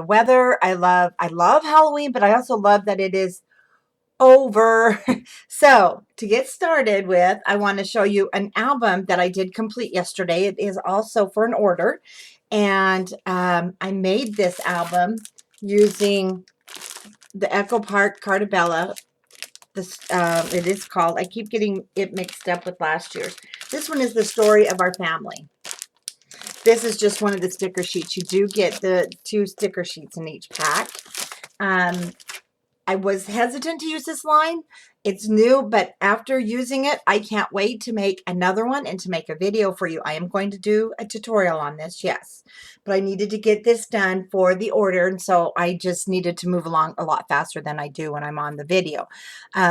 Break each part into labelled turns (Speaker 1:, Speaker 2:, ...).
Speaker 1: the weather. I love Halloween, but I also love that it is over. So to get started with, I want to show you an album that I did complete yesterday. It is also for an order. And I made this album using the Echo Park Cartabella. This it is called, I keep getting it mixed up with last year's. This one is the story of our family. This is just one of the sticker sheets. You do get the 2 sticker sheets in each pack. I was hesitant to use this line. It's new, but after using it, I can't wait to make another one and to make a video for you. I am going to do a tutorial on this, yes. But I needed to get this done for the order, and so I just needed to move along a lot faster than I do when I'm on the video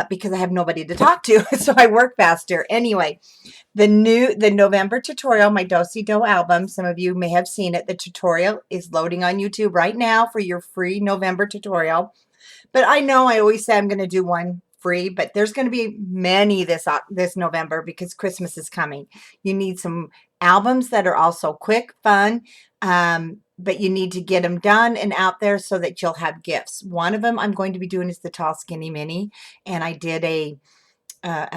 Speaker 1: because I have nobody to talk to, so I work faster. Anyway, the November tutorial, my Do-Si-Do album, some of you may have seen it. The tutorial is loading on YouTube right now for your free November tutorial. But I know I always say I'm going to do one free, but there's going to be many this November because Christmas is coming. You need some albums that are also quick, fun, but you need to get them done and out there so that you'll have gifts. One of them I'm going to be doing is the Tall Skinny Mini, and I did a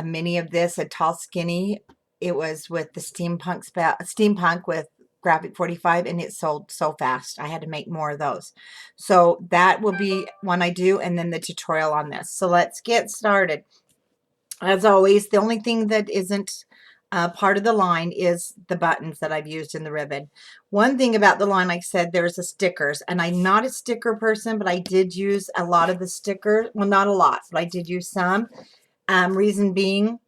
Speaker 1: mini of this, a Tall Skinny. It was with the steampunk with Graphic 45, and it sold so fast. I had to make more of those. So that will be one I do, and then the tutorial on this. So let's get started. As always, the only thing that isn't part of the line is the buttons that I've used in the ribbon. One thing about the line, like I said, there's the stickers, and I'm not a sticker person, but I did use a lot of the stickers. Well, not a lot, but I did use some. Reason being,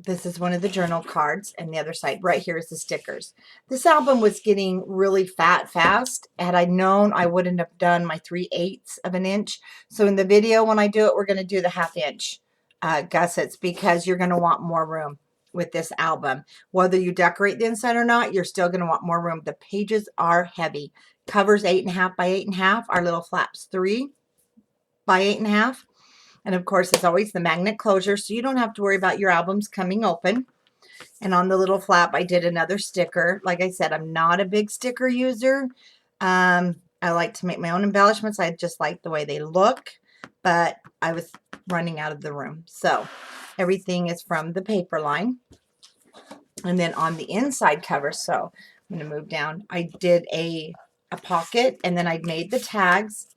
Speaker 1: this is one of the journal cards, and the other side right here is the stickers. This album was getting really fast. Had I known, I wouldn't have done my 3/8 of an inch. So in the video, when I do it, we're going to do the 1/2 inch gussets because you're going to want more room with this album. Whether you decorate the inside or not, you're still going to want more room. The pages are heavy. Covers 8.5 by 8.5. Our little flaps 3 by 8.5. And of course, as always, the magnet closure, so you don't have to worry about your albums coming open. And on the little flap, I did another sticker. Like I said, I'm not a big sticker user. I like to make my own embellishments. I just like the way they look, but I was running out of the room. So everything is from the paper line. And then on the inside cover, so I'm going to move down. I did a pocket, and then I made the tags.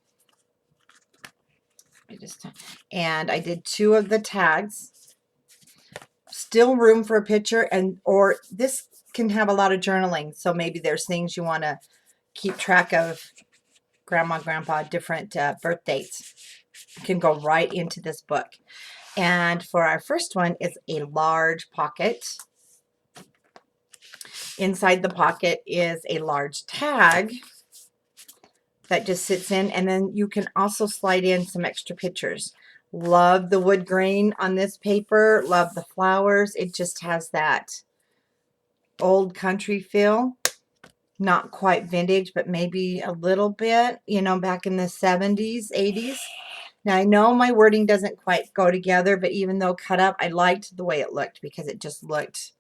Speaker 1: And I did 2 of the tags. Still room for a picture, or this can have a lot of journaling, so maybe there's things you want to keep track of. Grandma, grandpa, different birth dates can go right into this book. And for our first one is a large pocket. Inside the pocket is a large tag that just sits in, and then you can also slide in some extra pictures. Love the wood grain on this paper. Love the flowers. It just has that old country feel. Not quite vintage, but maybe a little bit, you know, back in the 70s, 80s. Now, I know my wording doesn't quite go together, but even though cut up, I liked the way it looked because it just looked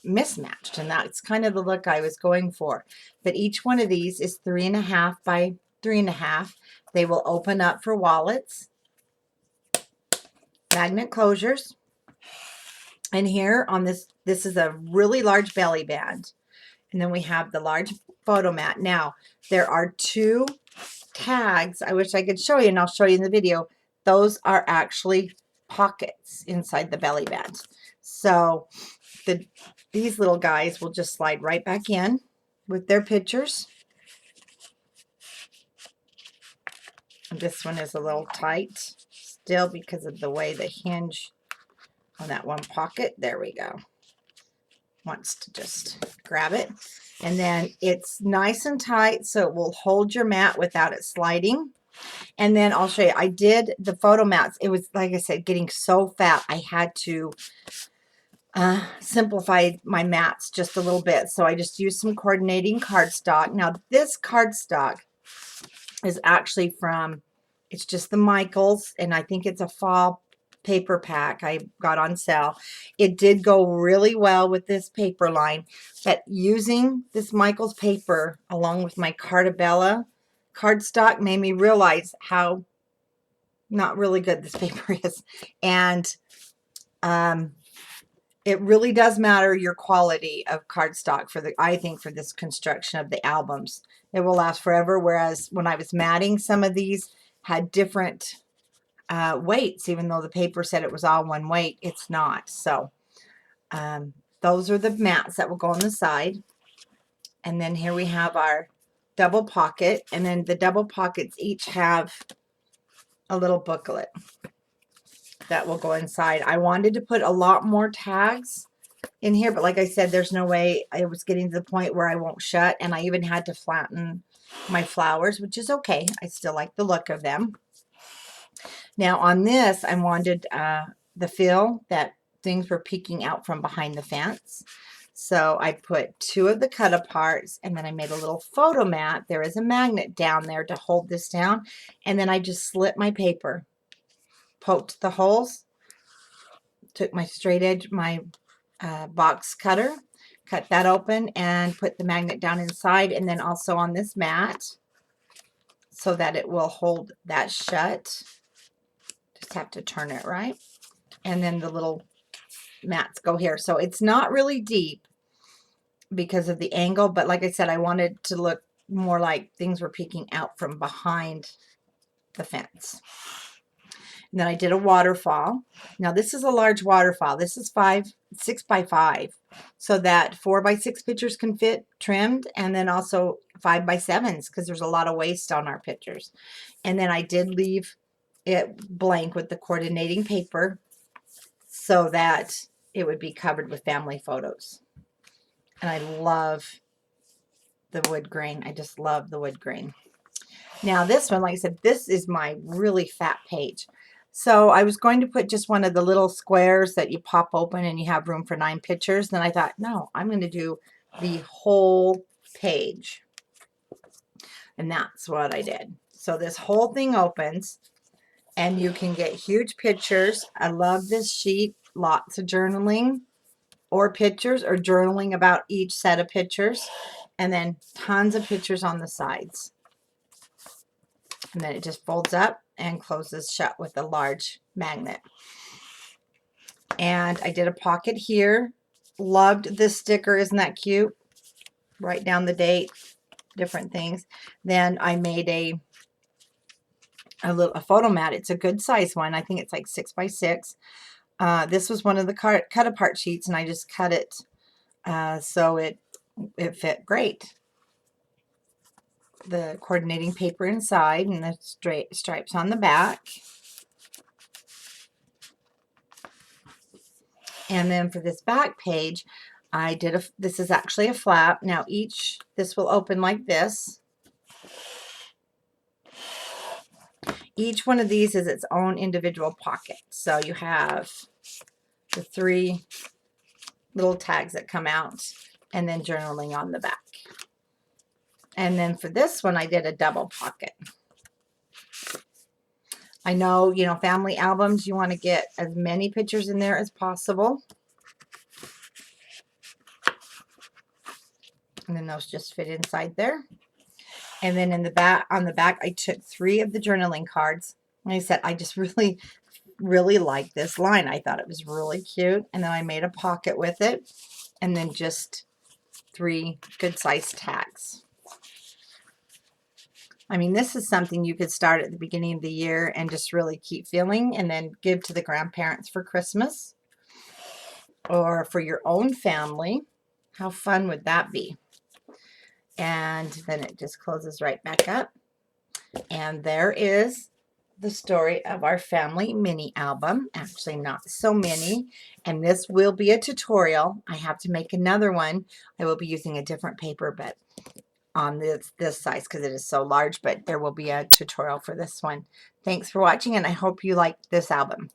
Speaker 1: mismatched, and that's kind of the look I was going for. But each one of these is 3.5 by 3.5. They will open up for wallets, magnet closures, and here on this is a really large belly band, and then we have the large photo mat. Now there are 2 tags. I wish I could show you, and I'll show you in the video. Those are actually pockets inside the belly band. So these little guys will just slide right back in with their pictures. And this one is a little tight still because of the way the hinge on that one pocket. There we go. Wants to just grab it. And then it's nice and tight so it will hold your mat without it sliding. And then I'll show you. I did the photo mats. It was, like I said, getting so fat. I had to simplified my mats just a little bit. So I just used some coordinating cardstock. Now this cardstock is actually from, it's just the Michaels, and I think it's a fall paper pack I got on sale. It did go really well with this paper line, but using this Michaels paper along with my cardstock made me realize how not really good this paper is. And it really does matter your quality of cardstock for I think for this construction of the albums. It will last forever, whereas when I was matting, some of these had different weights, even though the paper said it was all one weight. It's not. So those are the mats that will go on the side. And then here we have our double pocket, and then the double pockets each have a little booklet that will go inside. I wanted to put a lot more tags in here, but like I said, there's no way. I was getting to the point where I won't shut, and I even had to flatten my flowers, which is okay. I still like the look of them. Now on this, I wanted the feel that things were peeking out from behind the fence. So I put 2 of the cut aparts, and then I made a little photo mat. There is a magnet down there to hold this down, and then I just slit my paper, poked the holes, took my straight edge, my box cutter, cut that open, and put the magnet down inside, and then also on this mat so that it will hold that shut. Just have to turn it right. And then the little mats go here. So it's not really deep because of the angle, but like I said, I wanted to look more like things were peeking out from behind the fence. And then I did a waterfall. Now this is a large waterfall. This is 6 by 5, so that 4 by 6 pictures can fit trimmed, and then also 5 by 7s because there's a lot of waste on our pictures. And then I did leave it blank with the coordinating paper so that it would be covered with family photos. And I love the wood grain. I just love the wood grain. Now this one, like I said, this is my really fat page. So I was going to put just one of the little squares that you pop open and you have room for 9 pictures. Then I thought, no, I'm going to do the whole page. And that's what I did. So this whole thing opens and you can get huge pictures. I love this sheet. Lots of journaling or pictures or journaling about each set of pictures. And then tons of pictures on the sides. And then it just folds up and closes shut with a large magnet. And I did a pocket here. Loved this sticker. Isn't that cute? Write down the date, different things. Then I made a photo mat. It's a good size one. I think it's like 6 by 6. This was one of the cut apart sheets, and I just cut it so it fit great. The coordinating paper inside and the straight stripes on the back. And then for this back page, I did this is actually a flap. Now this will open like this. Each one of these is its own individual pocket. So you have the 3 little tags that come out and then journaling on the back. And then for this one, I did a double pocket. I know, family albums, you want to get as many pictures in there as possible. And then those just fit inside there. And then on the back, I took 3 of the journaling cards. Like I said, I just really, really like this line. I thought it was really cute. And then I made a pocket with it. And then just 3 good-sized tags. I mean, this is something you could start at the beginning of the year and just really keep filling and then give to the grandparents for Christmas or for your own family. How fun would that be? And then it just closes right back up. And there is the story of our family mini album. Actually, not so many. And this will be a tutorial. I have to make another one. I will be using a different paper, but on this size because it is so large, but there will be a tutorial for this one. Thanks for watching, and I hope you liked this album.